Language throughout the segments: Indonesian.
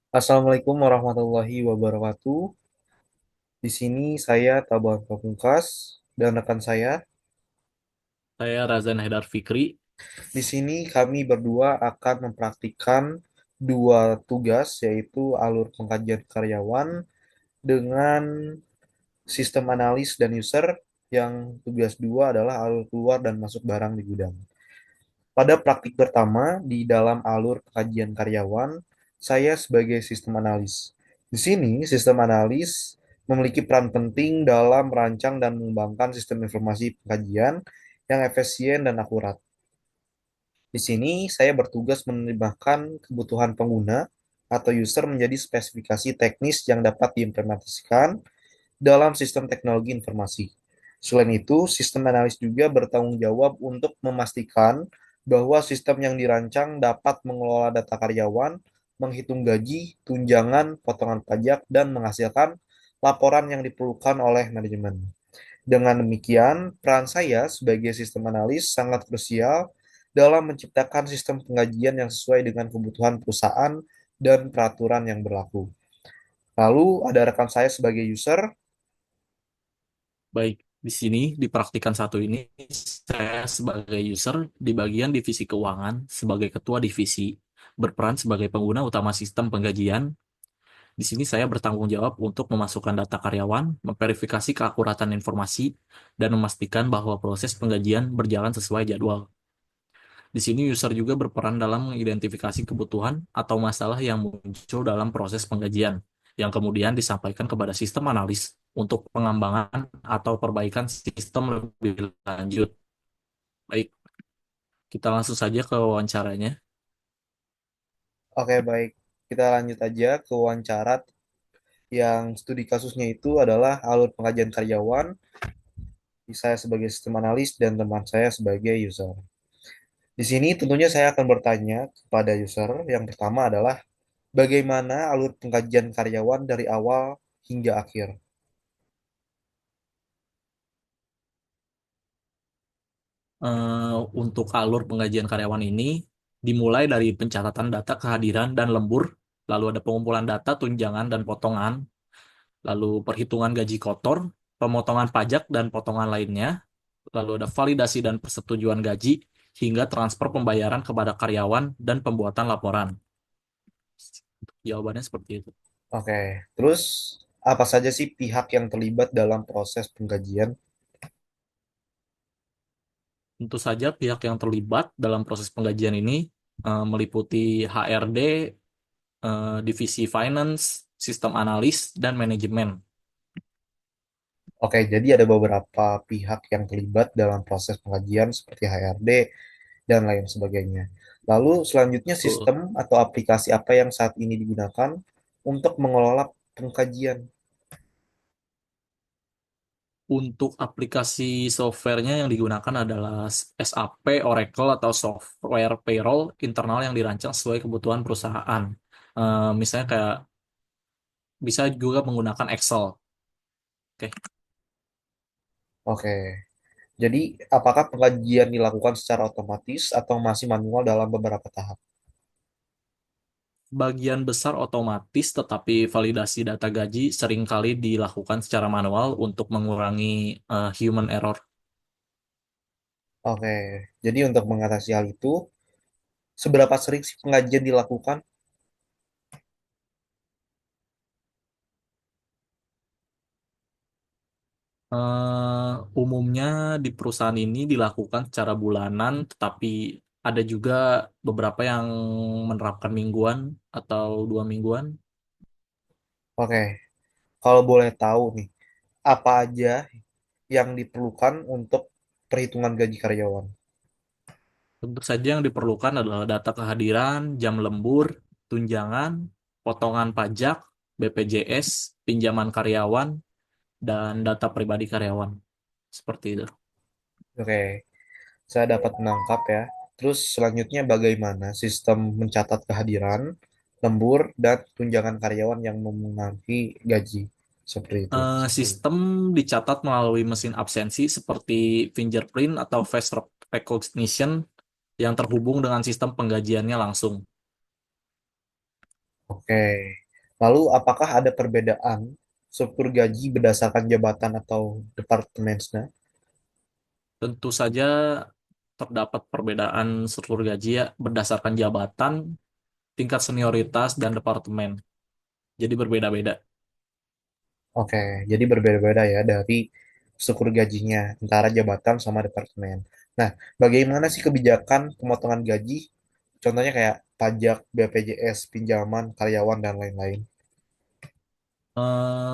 Assalamualaikum warahmatullahi wabarakatuh. Di sini saya Taban Pamungkas dan rekan saya. Saya Razan Haidar Fikri. Di sini kami berdua akan mempraktikkan dua tugas, yaitu alur pengkajian karyawan dengan sistem analis dan user, yang tugas dua adalah alur keluar dan masuk barang di gudang. Pada praktik pertama, di dalam alur kajian karyawan, saya sebagai sistem analis. Di sini, sistem analis memiliki peran penting dalam merancang dan mengembangkan sistem informasi pengkajian yang efisien dan akurat. Di sini, saya bertugas menerjemahkan kebutuhan pengguna atau user menjadi spesifikasi teknis yang dapat diimplementasikan dalam sistem teknologi informasi. Selain itu, sistem analis juga bertanggung jawab untuk memastikan bahwa sistem yang dirancang dapat mengelola data karyawan, menghitung gaji, tunjangan, potongan pajak, dan menghasilkan laporan yang diperlukan oleh manajemen. Dengan demikian, peran saya sebagai sistem analis sangat krusial dalam menciptakan sistem pengkajian yang sesuai dengan kebutuhan perusahaan dan peraturan yang berlaku. Lalu ada rekan saya sebagai user. Baik, di sini di praktikan satu ini saya sebagai user di bagian divisi keuangan sebagai ketua divisi berperan sebagai pengguna utama sistem penggajian. Di sini saya bertanggung jawab untuk memasukkan data karyawan, memverifikasi keakuratan informasi, dan memastikan bahwa proses penggajian berjalan sesuai jadwal. Di sini user juga berperan dalam mengidentifikasi kebutuhan atau masalah yang muncul dalam proses penggajian, yang kemudian disampaikan kepada sistem analis untuk pengembangan atau perbaikan sistem lebih lanjut. Baik, kita langsung saja ke wawancaranya. Oke, baik. Kita lanjut aja ke wawancara yang studi kasusnya itu adalah alur pengajian karyawan, saya sebagai sistem analis dan teman saya sebagai user. Di sini tentunya saya akan bertanya kepada user. Yang pertama adalah bagaimana alur pengkajian karyawan dari awal hingga akhir. Untuk alur penggajian karyawan ini dimulai dari pencatatan data kehadiran dan lembur, lalu ada pengumpulan data tunjangan dan potongan, lalu perhitungan gaji kotor, pemotongan pajak dan potongan lainnya, lalu ada validasi dan persetujuan gaji, hingga transfer pembayaran kepada karyawan dan pembuatan laporan. Jawabannya seperti itu. Oke, terus apa saja sih pihak yang terlibat dalam proses pengkajian? Tentu saja pihak yang terlibat dalam proses penggajian ini meliputi HRD, divisi finance, sistem analis, dan manajemen. Oke, jadi ada beberapa pihak yang terlibat dalam proses pengkajian seperti HRD dan lain sebagainya. Lalu selanjutnya Betul. sistem atau aplikasi apa yang saat ini digunakan untuk mengelola pengkajian? Untuk aplikasi softwarenya yang digunakan adalah SAP, Oracle, atau software payroll internal yang dirancang sesuai kebutuhan perusahaan. Misalnya kayak bisa juga menggunakan Excel. Oke. Oke, jadi apakah pengkajian dilakukan secara otomatis atau masih manual dalam beberapa tahap? Bagian besar otomatis, tetapi validasi data gaji seringkali dilakukan secara manual untuk mengurangi human error. Oke, jadi untuk mengatasi hal itu, seberapa sering sih pengajian dilakukan? Umumnya di perusahaan ini dilakukan secara bulanan, tetapi ada juga beberapa yang menerapkan mingguan atau 2 mingguan. Oke, kalau boleh tahu nih, apa aja yang diperlukan untuk perhitungan gaji karyawan? Tentu saja yang diperlukan adalah data kehadiran, jam lembur, tunjangan, potongan pajak, BPJS, pinjaman karyawan, dan data pribadi karyawan. Seperti itu. Oke, saya dapat menangkap ya. Terus selanjutnya bagaimana sistem mencatat kehadiran, lembur, dan tunjangan karyawan yang memengaruhi gaji? Seperti itu. Sistem dicatat melalui mesin absensi seperti fingerprint atau face recognition yang terhubung dengan sistem penggajiannya langsung. Oke. Lalu apakah ada perbedaan struktur gaji berdasarkan jabatan atau departemennya? Tentu saja terdapat perbedaan struktur gaji ya berdasarkan jabatan, tingkat senioritas, dan departemen. Jadi berbeda-beda. Oke, jadi berbeda-beda ya dari struktur gajinya antara jabatan sama departemen. Nah, bagaimana sih kebijakan pemotongan gaji? Contohnya kayak pajak, BPJS, pinjaman, karyawan, dan lain-lain.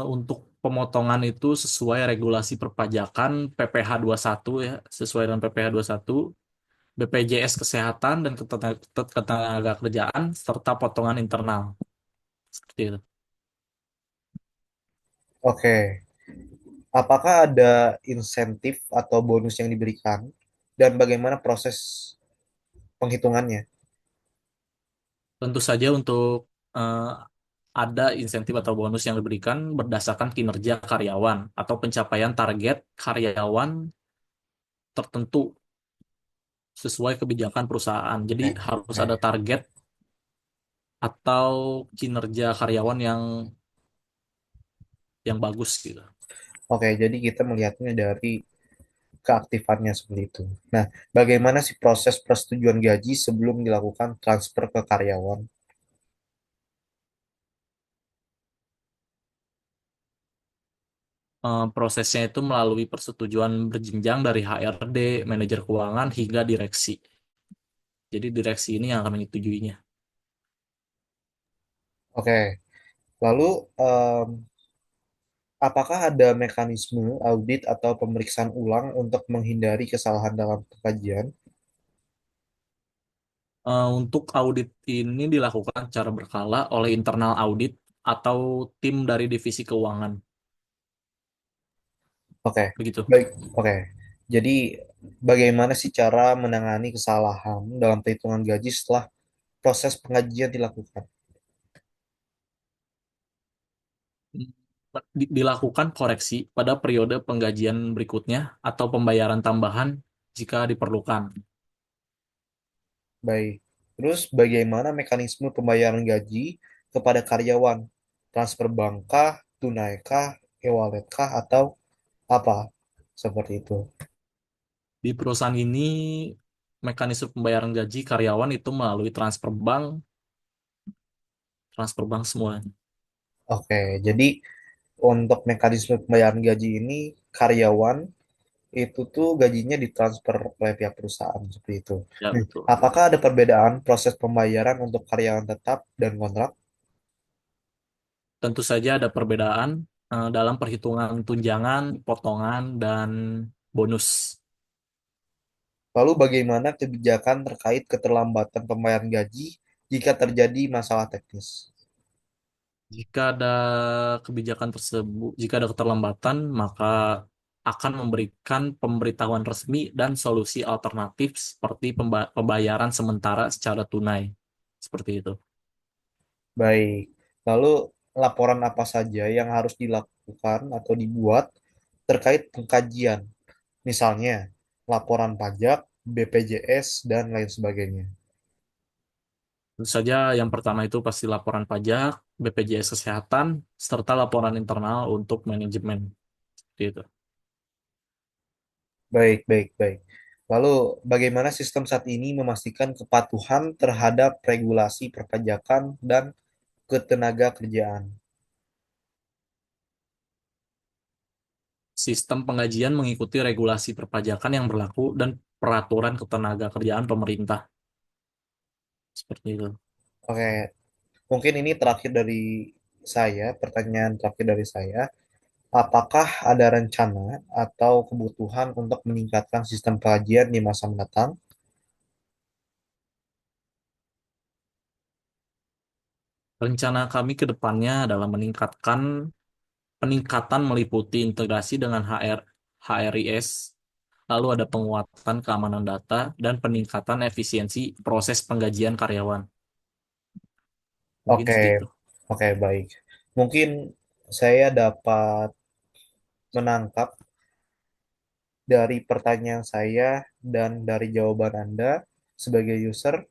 Untuk pemotongan itu sesuai regulasi perpajakan PPh satu ya, sesuai dengan PPh satu, BPJS Kesehatan dan Ketenagakerjaan serta potongan internal. Seperti itu. Oke, apakah ada insentif atau bonus yang diberikan? Dan bagaimana proses penghitungannya? Tentu saja untuk eh, ada insentif atau bonus yang diberikan berdasarkan kinerja karyawan atau pencapaian target karyawan tertentu sesuai kebijakan perusahaan. Jadi Oke, harus oke. ada target atau kinerja karyawan yang bagus gitu. Oke, jadi kita melihatnya dari keaktifannya seperti itu. Nah, bagaimana sih proses persetujuan gaji sebelum dilakukan transfer ke karyawan? Prosesnya itu melalui persetujuan berjenjang dari HRD, manajer keuangan hingga direksi. Jadi direksi ini yang akan menyetujuinya. Oke, lalu em, apakah ada mekanisme audit atau pemeriksaan ulang untuk menghindari kesalahan dalam pengkajian? Untuk audit ini dilakukan secara berkala oleh internal audit atau tim dari divisi keuangan. Oke, Begitu. baik. Oke, jadi bagaimana sih cara menangani kesalahan dalam perhitungan gaji setelah proses pengajian dilakukan? Dilakukan koreksi pada periode penggajian berikutnya atau pembayaran tambahan jika diperlukan. Baik. Terus bagaimana mekanisme pembayaran gaji kepada karyawan? Transfer bank kah, tunai kah, e-wallet kah, atau apa? Seperti itu. Di perusahaan ini, mekanisme pembayaran gaji karyawan itu melalui transfer bank semua. Oke, jadi untuk mekanisme pembayaran gaji ini karyawan itu tuh gajinya ditransfer oleh pihak perusahaan seperti itu. Ya, Nah, betul. apakah ada perbedaan proses pembayaran untuk karyawan tetap dan kontrak? Tentu saja ada perbedaan dalam perhitungan tunjangan, potongan, dan bonus. Lalu bagaimana kebijakan terkait keterlambatan pembayaran gaji jika terjadi masalah teknis? Jika ada keterlambatan, maka akan memberikan pemberitahuan resmi dan solusi alternatif seperti pembayaran sementara secara tunai. Seperti itu. Baik. Lalu laporan apa saja yang harus dilakukan atau dibuat terkait pengkajian? Misalnya laporan pajak, BPJS, dan lain sebagainya. Tentu saja yang pertama itu pasti laporan pajak, BPJS Kesehatan, serta laporan internal untuk manajemen. Seperti itu. Baik, baik, baik. Lalu bagaimana sistem saat ini memastikan kepatuhan terhadap regulasi perpajakan dan ketenaga kerjaan? Sistem penggajian mengikuti regulasi perpajakan yang berlaku dan peraturan ketenaga kerjaan pemerintah. Seperti itu. Oke, mungkin ini terakhir dari saya, pertanyaan terakhir dari saya. Apakah ada rencana atau kebutuhan untuk meningkatkan sistem pengajian di masa mendatang? Rencana kami ke depannya adalah peningkatan meliputi integrasi dengan HRIS, lalu ada penguatan keamanan data, dan peningkatan efisiensi proses penggajian karyawan. Mungkin Oke, segitu. oke, baik. Mungkin saya dapat menangkap dari pertanyaan saya dan dari jawaban Anda sebagai user